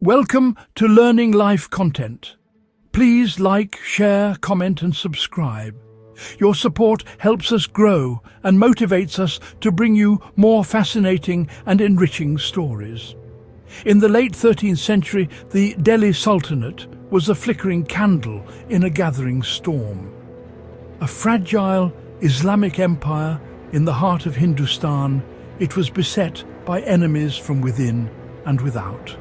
Welcome to Learning Life Content. Please like, share, comment and subscribe. Your support helps us grow and motivates us to bring you more fascinating and enriching stories. In the late 13th century, the Delhi Sultanate was a flickering candle in a gathering storm. A fragile Islamic empire in the heart of Hindustan, it was beset by enemies from within and without.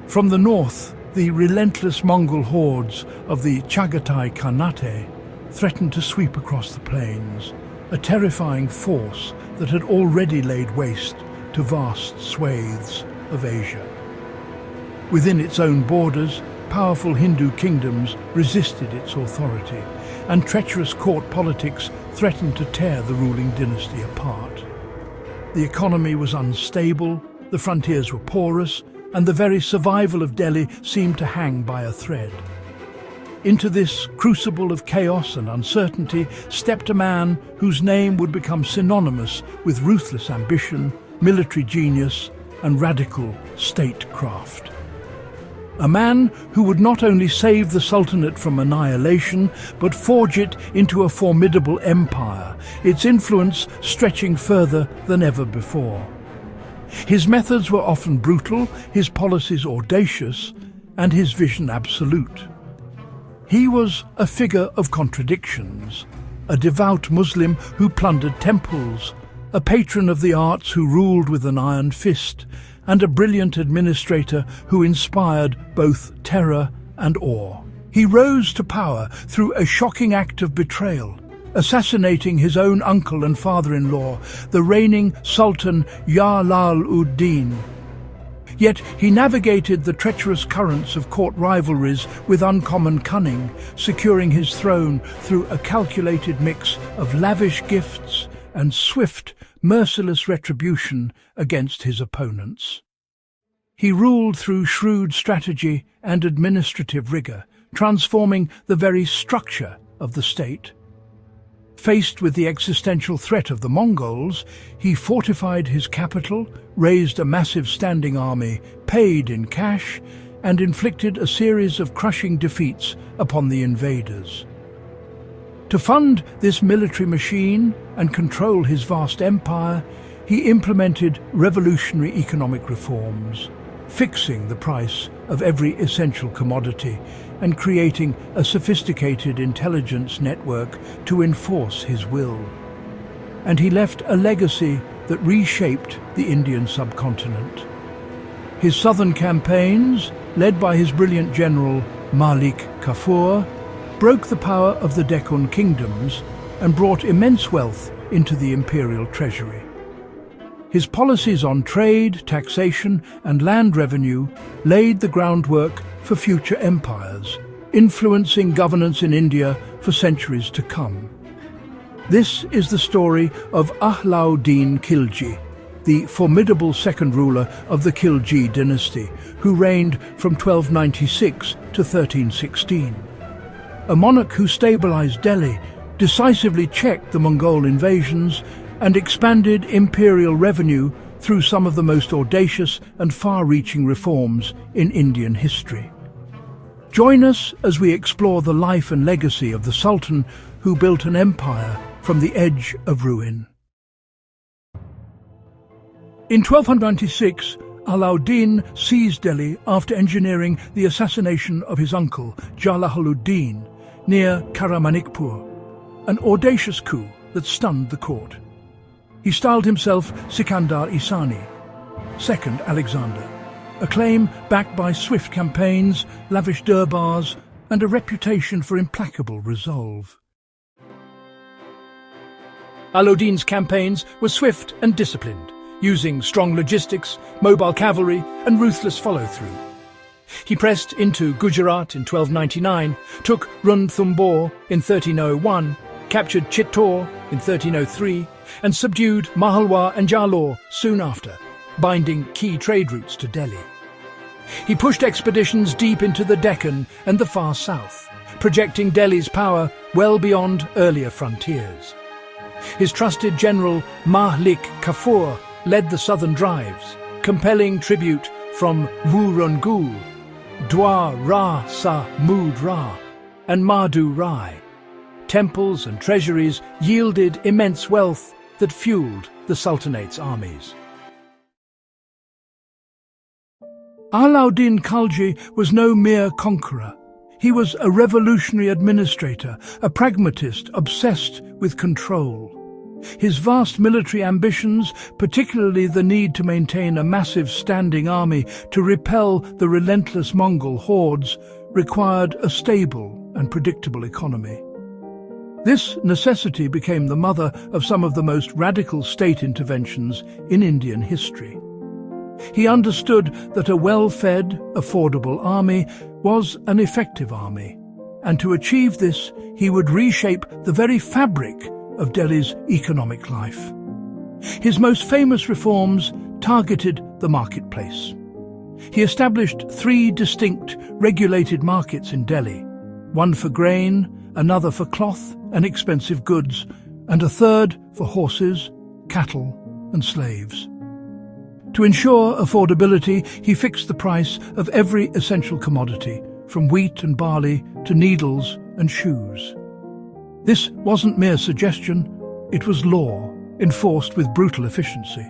From the north, the relentless Mongol hordes of the Chagatai Khanate threatened to sweep across the plains, a terrifying force that had already laid waste to vast swathes of Asia. Within its own borders, powerful Hindu kingdoms resisted its authority, and treacherous court politics threatened to tear the ruling dynasty apart. The economy was unstable, the frontiers were porous, and the very survival of Delhi seemed to hang by a thread. Into this crucible of chaos and uncertainty stepped a man whose name would become synonymous with ruthless ambition, military genius, and radical statecraft. A man who would not only save the Sultanate from annihilation, but forge it into a formidable empire, its influence stretching further than ever before. His methods were often brutal, his policies audacious, and his vision absolute. He was a figure of contradictions, a devout Muslim who plundered temples, a patron of the arts who ruled with an iron fist, and a brilliant administrator who inspired both terror and awe. He rose to power through a shocking act of betrayal, assassinating his own uncle and father-in-law, the reigning Sultan Alauddin. Yet he navigated the treacherous currents of court rivalries with uncommon cunning, securing his throne through a calculated mix of lavish gifts and swift, merciless retribution against his opponents. He ruled through shrewd strategy and administrative rigor, transforming the very structure of the state. Faced with the existential threat of the Mongols, he fortified his capital, raised a massive standing army, paid in cash, and inflicted a series of crushing defeats upon the invaders. To fund this military machine and control his vast empire, he implemented revolutionary economic reforms, fixing the price of every essential commodity and creating a sophisticated intelligence network to enforce his will. And he left a legacy that reshaped the Indian subcontinent. His southern campaigns, led by his brilliant general Malik Kafur, broke the power of the Deccan kingdoms and brought immense wealth into the imperial treasury. His policies on trade, taxation and land revenue laid the groundwork for future empires, influencing governance in India for centuries to come. This is the story of Alauddin Khilji, the formidable second ruler of the Khilji dynasty, who reigned from 1296 to 1316. A monarch who stabilized Delhi, decisively checked the Mongol invasions, and expanded imperial revenue through some of the most audacious and far-reaching reforms in Indian history. Join us as we explore the life and legacy of the Sultan who built an empire from the edge of ruin. In 1296, Alauddin seized Delhi after engineering the assassination of his uncle, Jalaluddin, near Karamanikpur, an audacious coup that stunned the court. He styled himself Sikandar Isani, Second Alexander, a claim backed by swift campaigns, lavish durbars, and a reputation for implacable resolve. Alauddin's campaigns were swift and disciplined, using strong logistics, mobile cavalry, and ruthless follow-through. He pressed into Gujarat in 1299, took Ranthambore in 1301, captured Chittor in 1303, and subdued Mahalwa and Jalore soon after, binding key trade routes to Delhi. He pushed expeditions deep into the Deccan and the far south, projecting Delhi's power well beyond earlier frontiers. His trusted general Malik Kafur led the southern drives, compelling tribute from Wurunggul, Dwa Ra Sa Mud Ra, and Madhu Rai. Temples and treasuries yielded immense wealth that fueled the Sultanate's armies. Alauddin Khilji was no mere conqueror. He was a revolutionary administrator, a pragmatist obsessed with control. His vast military ambitions, particularly the need to maintain a massive standing army to repel the relentless Mongol hordes, required a stable and predictable economy. This necessity became the mother of some of the most radical state interventions in Indian history. He understood that a well-fed, affordable army was an effective army, and to achieve this, he would reshape the very fabric of Delhi's economic life. His most famous reforms targeted the marketplace. He established 3 distinct regulated markets in Delhi, one for grain, another for cloth and expensive goods, and a third for horses, cattle, and slaves. To ensure affordability, he fixed the price of every essential commodity, from wheat and barley to needles and shoes. This wasn't mere suggestion, it was law, enforced with brutal efficiency.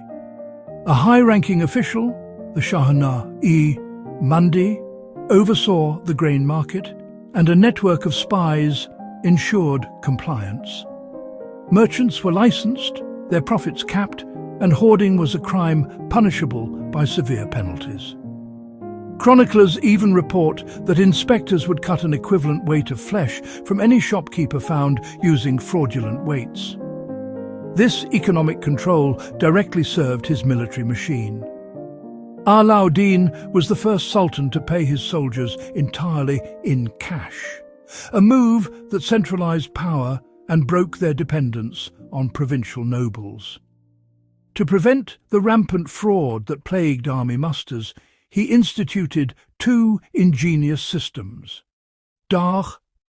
A high-ranking official, the Shahana-e-Mandi, oversaw the grain market, and a network of spies ensured compliance. Merchants were licensed, their profits capped, and hoarding was a crime punishable by severe penalties. Chroniclers even report that inspectors would cut an equivalent weight of flesh from any shopkeeper found using fraudulent weights. This economic control directly served his military machine. Alauddin was the first sultan to pay his soldiers entirely in cash, a move that centralized power and broke their dependence on provincial nobles. To prevent the rampant fraud that plagued army musters, he instituted 2 ingenious systems. Dar,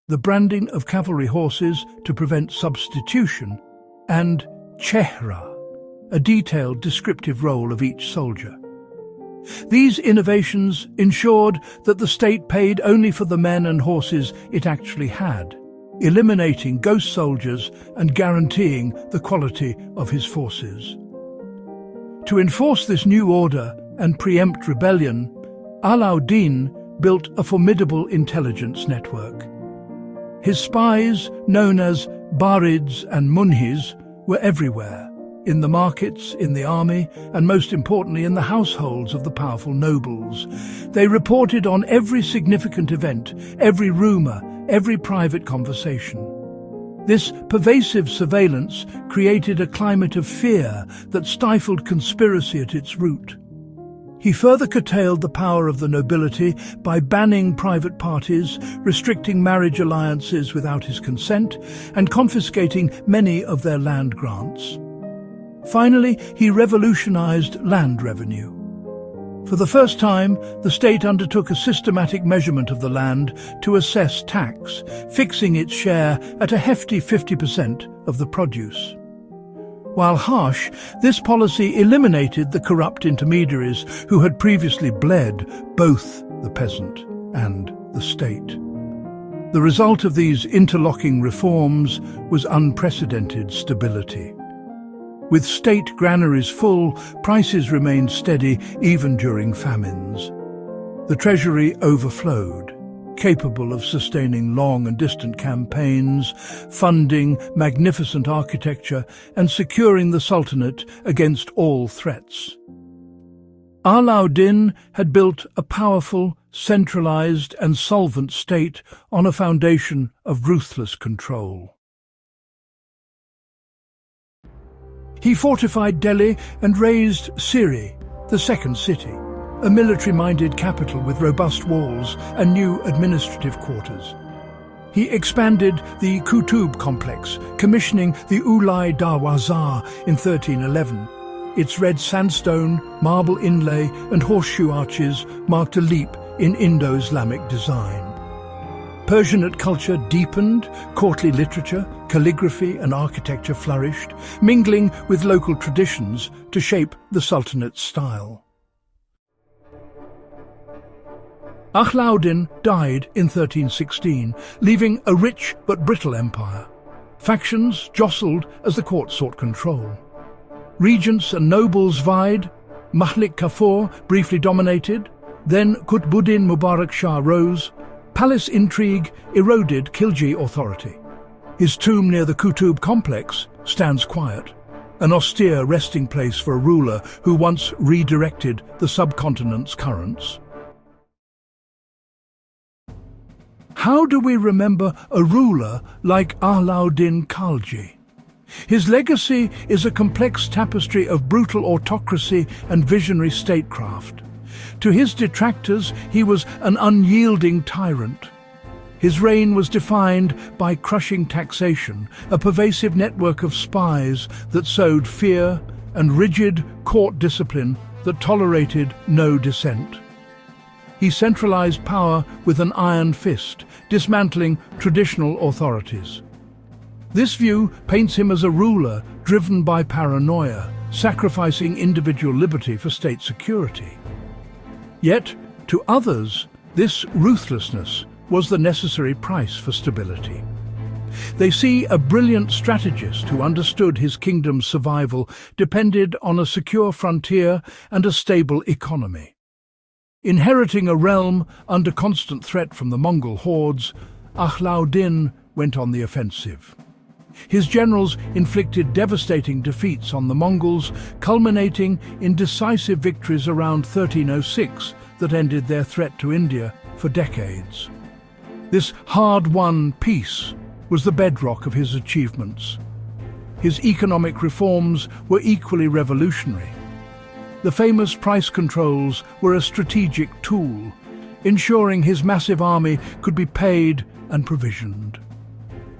the branding of cavalry horses to prevent substitution, and Chehra, a detailed descriptive roll of each soldier. These innovations ensured that the state paid only for the men and horses it actually had, eliminating ghost soldiers and guaranteeing the quality of his forces. To enforce this new order and preempt rebellion, Alauddin built a formidable intelligence network. His spies, known as Barids and Munhis, were everywhere, in the markets, in the army, and most importantly in the households of the powerful nobles. They reported on every significant event, every rumor, every private conversation. This pervasive surveillance created a climate of fear that stifled conspiracy at its root. He further curtailed the power of the nobility by banning private parties, restricting marriage alliances without his consent, and confiscating many of their land grants. Finally, he revolutionized land revenue. For the first time, the state undertook a systematic measurement of the land to assess tax, fixing its share at a hefty 50% of the produce. While harsh, this policy eliminated the corrupt intermediaries who had previously bled both the peasant and the state. The result of these interlocking reforms was unprecedented stability. With state granaries full, prices remained steady even during famines. The treasury overflowed, capable of sustaining long and distant campaigns, funding magnificent architecture, and securing the Sultanate against all threats. Alauddin had built a powerful, centralized and solvent state on a foundation of ruthless control. He fortified Delhi and raised Siri, the second city, a military-minded capital with robust walls and new administrative quarters. He expanded the Qutub complex, commissioning the Alai Darwaza in 1311. Its red sandstone, marble inlay and horseshoe arches marked a leap in Indo-Islamic design. Persianate culture deepened, courtly literature, calligraphy and architecture flourished, mingling with local traditions to shape the Sultanate's style. Alauddin died in 1316, leaving a rich but brittle empire. Factions jostled as the court sought control. Regents and nobles vied. Malik Kafur briefly dominated. Then Qutbuddin Mubarak Shah rose. Palace intrigue eroded Khilji authority. His tomb near the Qutub complex stands quiet, an austere resting place for a ruler who once redirected the subcontinent's currents. How do we remember a ruler like Alauddin Khilji? His legacy is a complex tapestry of brutal autocracy and visionary statecraft. To his detractors, he was an unyielding tyrant. His reign was defined by crushing taxation, a pervasive network of spies that sowed fear, and rigid court discipline that tolerated no dissent. He centralized power with an iron fist, dismantling traditional authorities. This view paints him as a ruler driven by paranoia, sacrificing individual liberty for state security. Yet, to others, this ruthlessness was the necessary price for stability. They see a brilliant strategist who understood his kingdom's survival depended on a secure frontier and a stable economy. Inheriting a realm under constant threat from the Mongol hordes, Alauddin went on the offensive. His generals inflicted devastating defeats on the Mongols, culminating in decisive victories around 1306 that ended their threat to India for decades. This hard-won peace was the bedrock of his achievements. His economic reforms were equally revolutionary. The famous price controls were a strategic tool, ensuring his massive army could be paid and provisioned.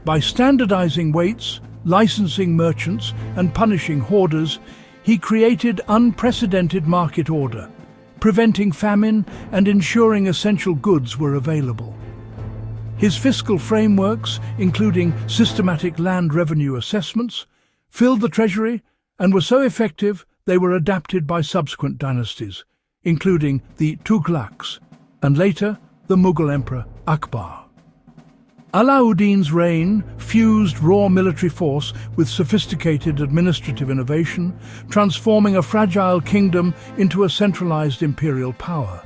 By standardizing weights, licensing merchants, and punishing hoarders, he created unprecedented market order, preventing famine and ensuring essential goods were available. His fiscal frameworks, including systematic land revenue assessments, filled the treasury and were so effective they were adapted by subsequent dynasties, including the Tughlaqs and later the Mughal Emperor Akbar. Alauddin's reign fused raw military force with sophisticated administrative innovation, transforming a fragile kingdom into a centralized imperial power.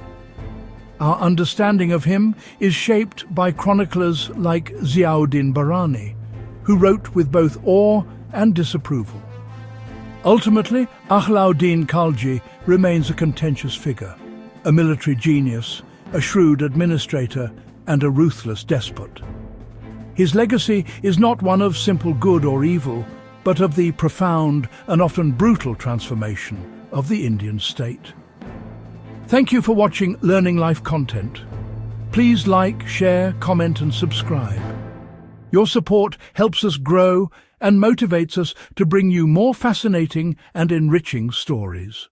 Our understanding of him is shaped by chroniclers like Ziauddin Barani, who wrote with both awe and disapproval. Ultimately, Alauddin Khilji remains a contentious figure, a military genius, a shrewd administrator, and a ruthless despot. His legacy is not one of simple good or evil, but of the profound and often brutal transformation of the Indian state. Thank you for watching Learning Life content. Please like, share, comment and subscribe. Your support helps us grow and motivates us to bring you more fascinating and enriching stories.